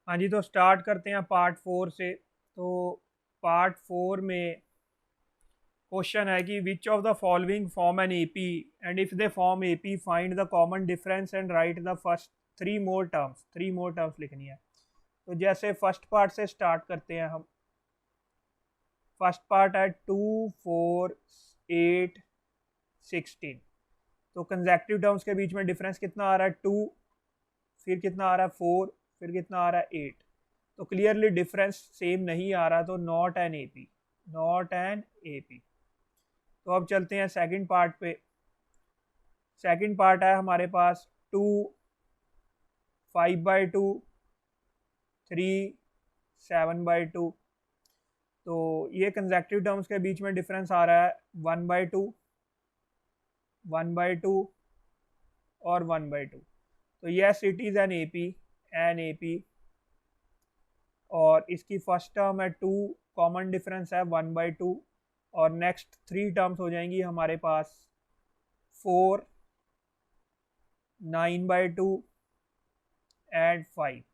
हाँ जी, तो स्टार्ट करते हैं पार्ट 4 से। तो पार्ट 4 में क्वेश्चन है कि which of the following form an AP and if they form AP find the common difference and right the first three more terms लिखनी है। तो जैसे फर्स्ट पार्ट से स्टार्ट करते हैं हम। फर्स्ट पार्ट है 2, 4, 8, 16। तो कंजेक्टिव टर्म्स के बीच में डिफरेंस कितना आ रहा है 2, फिर कितना आ रहा है 4, फिर कितना आ रहा है 8। तो क्लियरली डिफरेंस सेम नहीं आ रहा, तो not an AP, not an AP. तो अब चलते हैं सेकंड पार्ट पे। सेकंड पार्ट है हमारे पास 2, 5/2, 3, 7/2। तो ये कंजेक्टिव टर्म्स के बीच में डिफरेंस आ रहा है 1/2, 1/2 और 1/2। तो yes it is an AP. और इसकी फर्स्ट टर्म है 2, कॉमन डिफरेंस है 1/2। और नेक्स्ट थ्री टर्म्स हो जाएंगी हमारे पास 4, 9/2 एंड 5।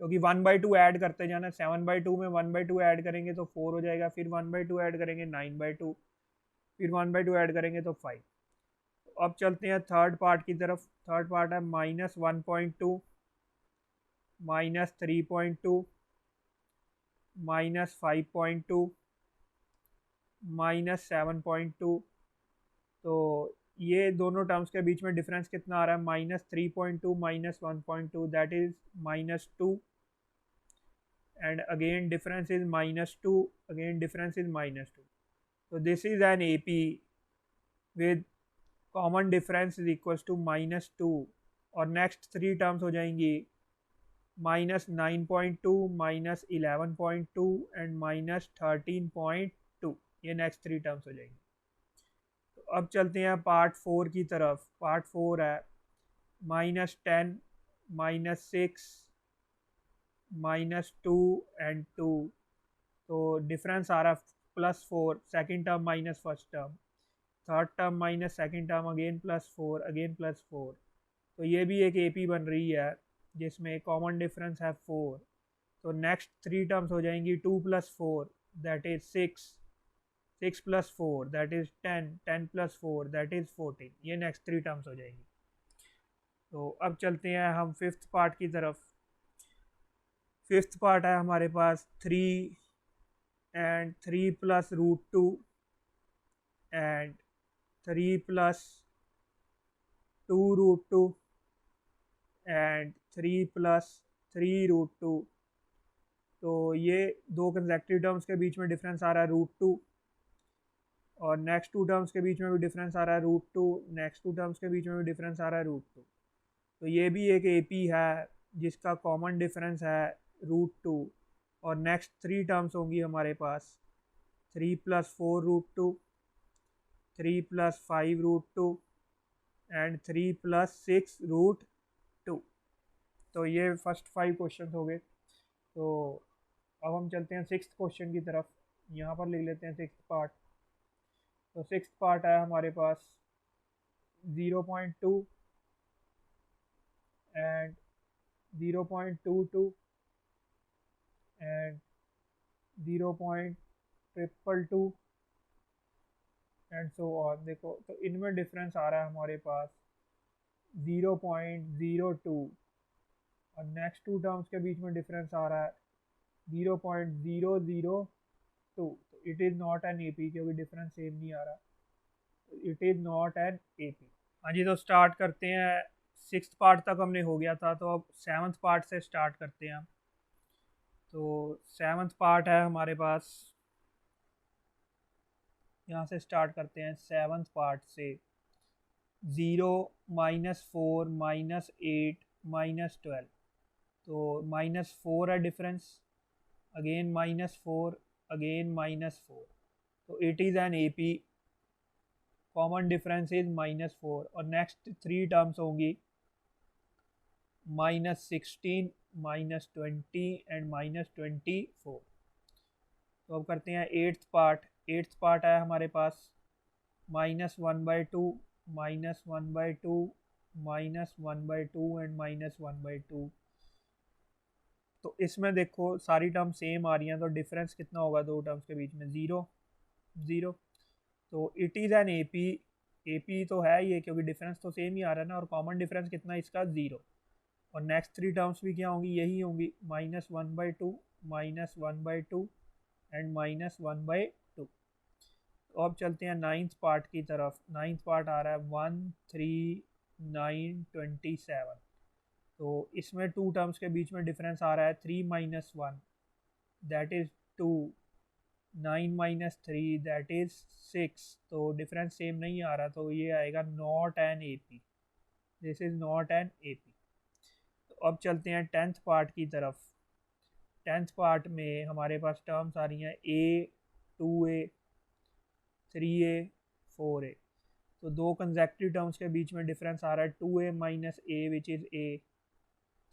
क्योंकि 1/2 ऐड करते जाना, 7/2 में 1/2 ऐड करेंगे तो 4 हो जाएगा, फिर 1/2 ऐड करेंगे 9/2, फिर 1/2 ऐड करेंगे तो 5। तो अब चलते हैं थर्ड पार्ट की तरफ। थर्ड पार्ट है -1.2, -3.2, -5.2, -7.2। तो ये दोनों टर्म्स के बीच में डिफरेंस कितना आ रहा है -3.2, -1.2, that is -2। and again difference is -2, again difference is -2। so this is an AP with common difference is equals to -2। और नेक्स्ट थ्री टर्म्स हो जाएंगी -9.2, -11.2 एंड -13.2। ये नेक्स्ट थ्री टर्म्स हो जाएंगी। तो अब चलते हैं पार्ट 4 की तरफ। पार्ट 4 है -10, -6, -2 एंड 2। तो डिफरेंस आ रहा है +4, second term minus first term, third term minus second term, again +4, again +4। तो ये भी एक एपी बन रही है जिसमें कॉमन डिफरेंस है 4। तो नेक्स्ट थ्री टर्म्स हो जाएंगी 2 + 4 that is 6, 6 + 4 that is 10, 10 + 4 that is 14। ये नेक्स्ट थ्री टर्म्स हो जाएंगी। तो अब चलते हैं हम फिफ्थ पार्ट की तरफ। फिफ्थ पार्ट है हमारे पास 3 and 3 plus √2 and 3 plus 2 √2 and 3 plus 3 √2। तो ये दो कंसेक्टिव टर्म्स के बीच में डिफरेंस आ रहा है √2। और नेक्स्ट टू टर्म्स के बीच में भी डिफरेंस आ रहा है √2, नेक्स्ट टू टर्म्स के बीच में भी डिफरेंस आ रहा है √2। तो ये भी एक एपी है जिसका कॉमन डिफरेंस है √2। और नेक्स्ट थ्री टर्म्स होंगी हमारे पास 3 + 4 √2, 3 + 5 √2 एंड 3 + 6 √2। तो ये फर्स्ट 5 क्वेश्चन हो गए। तो अब हम चलते हैं सिक्स्थ क्वेश्चन की तरफ। यहाँ पर लिख लेते हैं सिक्स्थ पार्ट। तो सिक्स्थ पार्ट है हमारे पास 0.2 and 0.22 and 0.222 and so on. देखो तो इनमें डिफरेंस आ रहा है हमारे पास 0.02। और नेक्स्ट टू टर्म्स के बीच में डिफरेंस आ रहा है 0.002। तो it is not an AP क्योंकि डिफरेंस सेम नहीं आ रहा। It is not an AP. हाँ जी, तो स्टार्ट करते हैं। सिक्स्थ पार्ट तक हमने हो गया था, तो अब सेवन्थ पार्ट से स्टार्ट करते हैं हम। तो सेवन्थ पार्ट है हमारे पास, यहाँ से स्टार्ट करते हैं सेवन्थ पार्ट से। 0, -4, -8, -12। तो -4 है डिफरेंस, अगेन -4, अगेन -4। तो it is an AP, common difference is -4। और नेक्स्ट थ्री टर्म्स होंगी -16, -20 एंड -24। तो अब करते हैं एट्थ पार्ट। एट्थ पार्ट है हमारे पास -1/2, -1/2, -1/2 एंड -1/2। तो इसमें देखो सारी टर्म सेम आ रही हैं, तो डिफरेंस कितना होगा दो टर्म्स के बीच में? Zero zero. तो it is an AP। AP तो है ये, क्योंकि डिफरेंस तो सेम ही आ रहा है ना, और कॉमन डिफरेंस कितना है इसका? ज़ीरो। और नेक्स्ट थ्री टर्म्स भी क्या होंगी? यही होंगी, -1/2, -1/2 एंड -1/2। तो अब चलते हैं नाइन्थ पार्ट की तरफ। नाइन्थ पार्ट आ रहा है 13927। तो इसमें टू टर्म्स के बीच में डिफरेंस आ रहा है 3 - 1, दैट इज़ 2। 9 - 3 that is 6। तो डिफरेंस सेम नहीं आ रहा, तो ये आएगा not an AP। This is not an AP। तो अब चलते हैं टेंथ पार्ट की तरफ। टेंथ पार्ट में हमारे पास टर्म्स आ रही हैं A, 2A, 3A, 4A। तो दो कंसेक्टिव टर्म्स के बीच में डिफरेंस आ रहा है 2A - A which is A,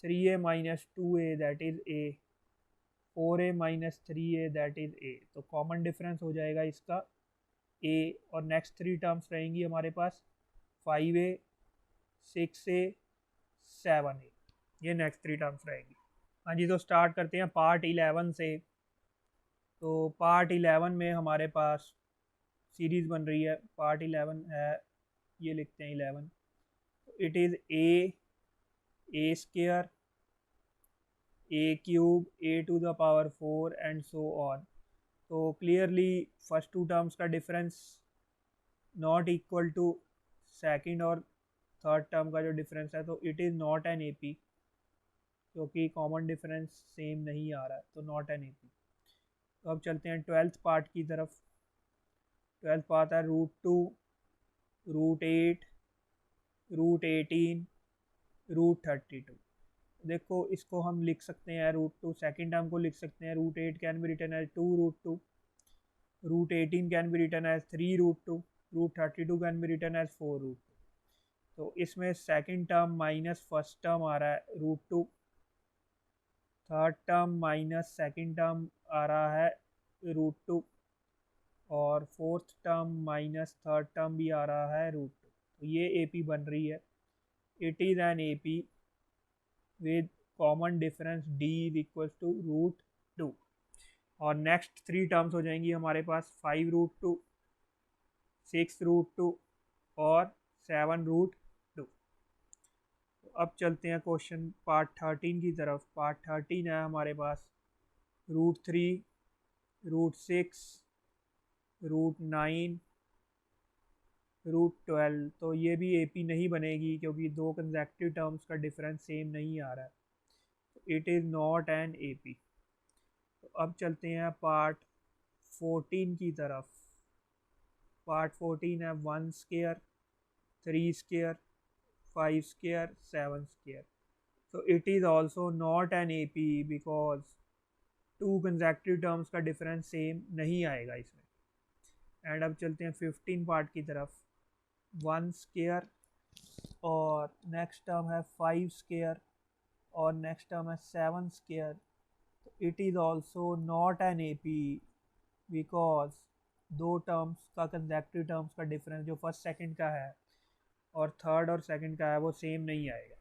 3A - 2A that is A, 4A - 3A that is A। तो कॉमन डिफरेंस हो जाएगा इसका A। और नेक्स्ट थ्री टर्म्स रहेंगी हमारे पास 5A, 6A, 7A। ये नेक्स्ट थ्री टर्म्स रहेंगी। हाँ जी, तो स्टार्ट करते हैं पार्ट 11 से। तो पार्ट 11 में हमारे पास सीरीज़ बन रही है। पार्ट 11 है, ये लिखते हैं 11। It is A square, A³ A⁴ and so on. तो क्लियरली फर्स्ट टू टर्म्स का difference not equal to second और थर्ड टर्म का जो डिफरेंस है, तो it is not an AP, क्योंकि कॉमन डिफरेंस सेम नहीं आ रहा है, तो नॉट एन AP। तो अब चलते हैं ट्वेल्थ पार्ट की तरफ। ट्वेल्थ पार्ट है √2, √8, √18, √32। देखो इसको हम लिख सकते हैं √2, सेकेंड टर्म को लिख सकते हैं √8 can be written as 2√2, √18 can be written as 3√2, √32 can be written as 4√2। तो इसमें second term minus first term आ रहा है √2, third term minus second term आ रहा है √2, और fourth term minus third term भी आ रहा है √2। तो ये AP बन रही है। It is an AP with common difference D is equals to √2। और नेक्स्ट थ्री टर्म्स हो जाएंगी हमारे पास 5√2, 6√2 और 7√2। तो अब चलते हैं क्वेश्चन पार्ट 13 की तरफ। पार्ट 13 है हमारे पास √3, √6, √9, √12। तो ये भी AP नहीं बनेगी, क्योंकि दो कंसेक्टिव टर्म्स का डिफरेंस सेम नहीं आ रहा है। It is not an AP। तो अब चलते हैं पार्ट 14 की तरफ। पार्ट 14 है 1 स्क्वायर, 3 स्क्वायर, 5 स्क्वायर, 7 स्क्वायर। तो it is also not an AP, because two consecutive terms का डिफरेंस सेम नहीं आएगा इसमें। एंड अब चलते हैं 15 पार्ट की तरफ। 1 स्क्वायर, और नेक्स्ट टर्म है 5 स्क्वायर, और नेक्स्ट टर्म है 7 square. It is also not an AP, because दो टर्म्स का कंसेक्टिव टर्म्स का डिफरेंस जो फर्स्ट सेकंड का है और थर्ड और सेकंड का है वो सेम नहीं आएगा।